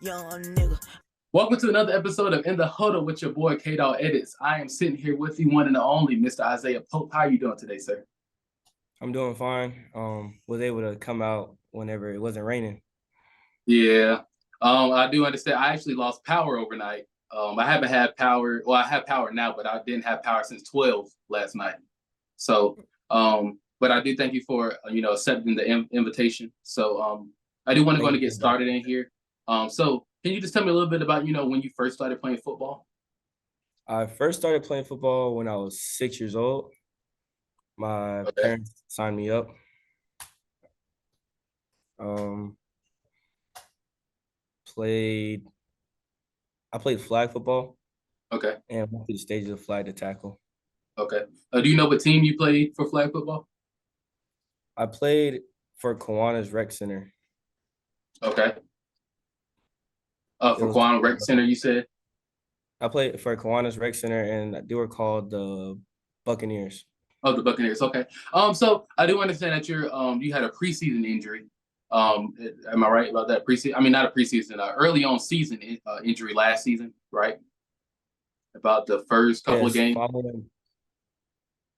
Young nigga. Welcome to another episode of In the Huddle with your boy Kdogeditz. I am sitting here with the one and the only Mr. Ishiah Pope. How are you doing today, sir? I'm doing fine. Was able to come out whenever it wasn't raining. Yeah. I do understand. I actually lost power overnight. I haven't had power. Well, I have power now, but I didn't have power since 12 last night. So, but I do thank you for accepting the invitation. So, I do want to get started in here. So can you just tell me a little bit about when you first started playing football? I first started playing football when I was 6 years old. My parents signed me up. I played flag football. Okay. And went through the stages of flag to tackle. Okay. Do you know what team you played for flag football? I played for Kiwanis Rec Center. Okay. For Kiwanis Rec Center, you said? I played for Kiwanis Rec Center, and they were called the Buccaneers. Oh, the Buccaneers. Okay. So I do understand that you had a preseason injury. Am I right about that preseason? I mean, not a preseason, early on season injury last season, right? About the first couple of games.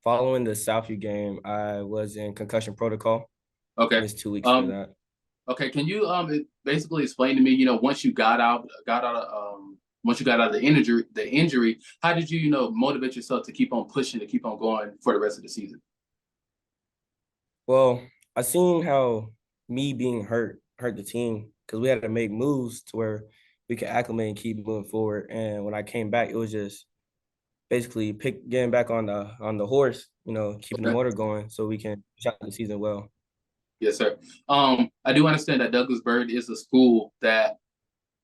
Following the Southview game, I was in concussion protocol. Okay. Missed 2 weeks for that. Okay. Can you basically explain to me, once you got out of the injury, how did you motivate yourself to keep on pushing, to keep on going for the rest of the season? Well, I seen how me being hurt the team, because we had to make moves to where we could acclimate and keep moving forward. And when I came back, it was just basically getting back on the horse, keeping the motor going so we can finish out the season well. Yes, sir. I do understand that Douglasburg is a school that,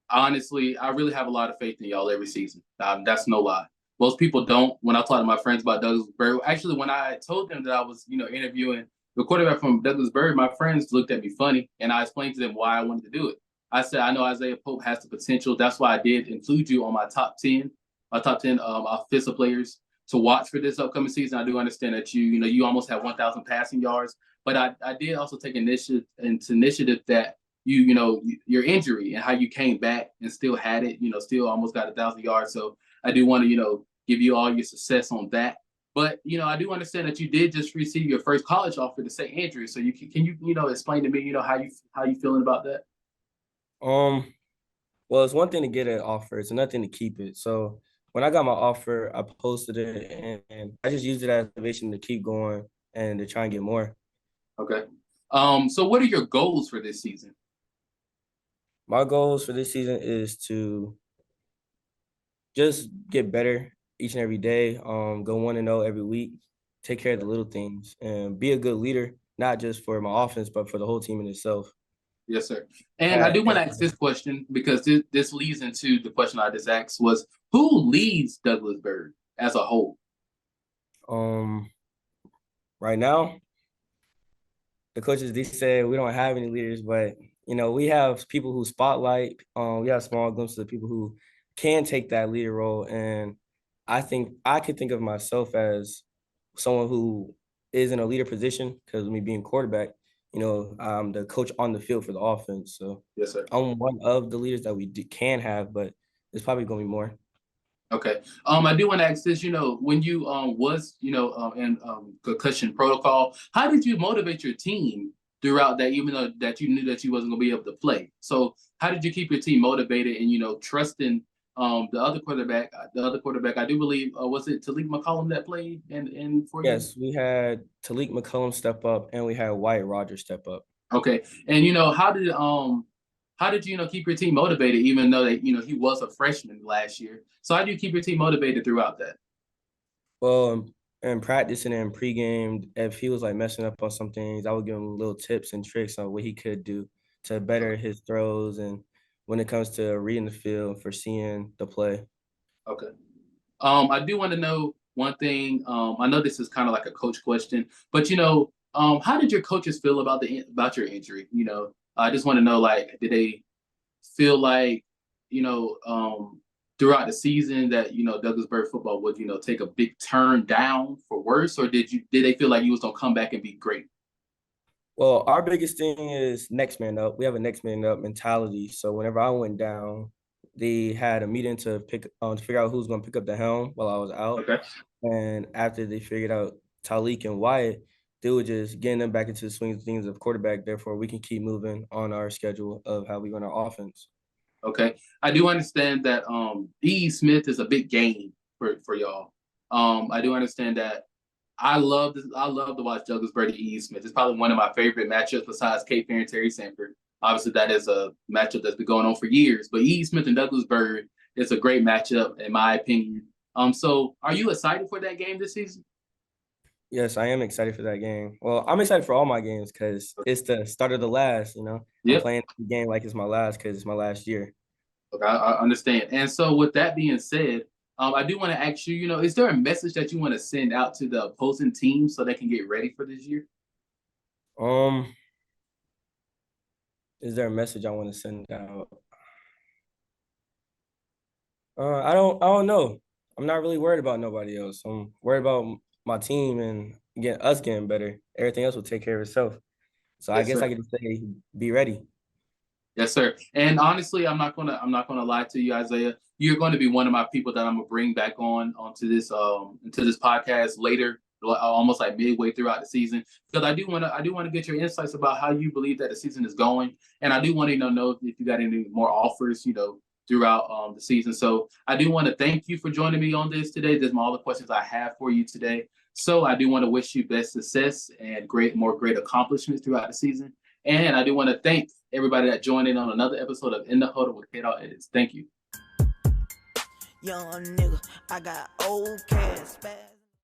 honestly, I really have a lot of faith in y'all every season. That's no lie. Most people don't. When I talk to my friends about Douglasburg, actually, when I told them that I was, interviewing the quarterback from Douglasburg, my friends looked at me funny, and I explained to them why I wanted to do it. I said, I know Ishiah Pope has the potential. That's why I did include you on my top 10 offensive players to watch for this upcoming season. I do understand that you almost have 1,000 passing yards, but I did also take initiative that your injury and how you came back and still had it, still almost got 1,000 yards. So I do want to, give you all your success on that. But, I do understand that you did just receive your first college offer to St. Andrews. So can you explain to me, how you feeling about that? Well, it's one thing to get an offer. It's another thing to keep it. So when I got my offer, I posted it, and I just used it as motivation to keep going and to try and get more. Okay. So what are your goals for this season? My goals for this season is to just get better each and every day, go 1-0 every week, take care of the little things, and be a good leader, not just for my offense, but for the whole team in itself. Yes, sir. And I do want to ask this question because this leads into the question I just asked was, who leads Douglasburg as a whole? Right now, the coaches, they say we don't have any leaders, but, we have people who spotlight. We have small glimpses of people who can take that leader role. And I think I could think of myself as someone who is in a leader position because me being quarterback, I'm the coach on the field for the offense. So yes, sir. I'm one of the leaders that we can have, but it's probably going to be more. Okay. I do want to ask this, when you was, in concussion protocol, how did you motivate your team throughout that, even though that you knew that you wasn't going to be able to play? So how did you keep your team motivated and, trusting the other quarterback, I do believe, was it Talik McCollum that played for you? Yes, we had Talik McCollum step up and we had Wyatt Rogers step up. Okay. And, how did you keep your team motivated, even though that he was a freshman last year? So how do you keep your team motivated throughout that? Well, in practicing and pregame, if he was like messing up on some things, I would give him little tips and tricks on what he could do to better his throws and when it comes to reading the field, for seeing the play. Okay. I do want to know one thing. I know this is kind of like a coach question, but how did your coaches feel about your injury? I just want to know, like, did they feel like, throughout the season that, Douglasburg football would, take a big turn down for worse, or did they feel like you was gonna come back and be great? Well, our biggest thing is next man up. We have a next man up mentality. So whenever I went down, they had a meeting to figure out who's going to pick up the helm while I was out. Okay. And after they figured out Talik and Wyatt, they were just getting them back into the swing of things of quarterback. Therefore, we can keep moving on our schedule of how we run our offense. Okay. I do understand that E. Smith is a big game for y'all. I do understand that. I love to watch Douglas Byrd and E. Smith. It's probably one of my favorite matchups besides Cape Fear and Terry Sanford. Obviously, that is a matchup that's been going on for years. But E. Smith and Douglas Byrd is a great matchup, in my opinion. So are you excited for that game this season? Yes, I am excited for that game. Well, I'm excited for all my games because it's the start of the last, I'm Yep. playing the game like it's my last because it's my last year. Okay, I understand. And so, with that being said, I do want to ask you, is there a message that you want to send out to the opposing team so they can get ready for this year? Um, is there a message I want to send out? I don't know. I'm not really worried about nobody else. I'm worried about my team and get us getting better. Everything else will take care of itself. So I Yes, guess sir. I could just say, be ready. Yes, sir. And honestly, I'm not gonna lie to you, Isaiah. You're going to be one of my people that I'm gonna bring back onto this into this podcast later, almost like midway throughout the season, because I do want to get your insights about how you believe that the season is going, and I do want to know if you got any more offers, throughout the season. So I do want to thank you for joining me on this today. There's all the questions I have for you today. So I do want to wish you best success and great accomplishments throughout the season. And I do want to thank everybody that joined in on another episode of In the Huddle with Kdogeditz. Thank you. Young nigga, I got old cash.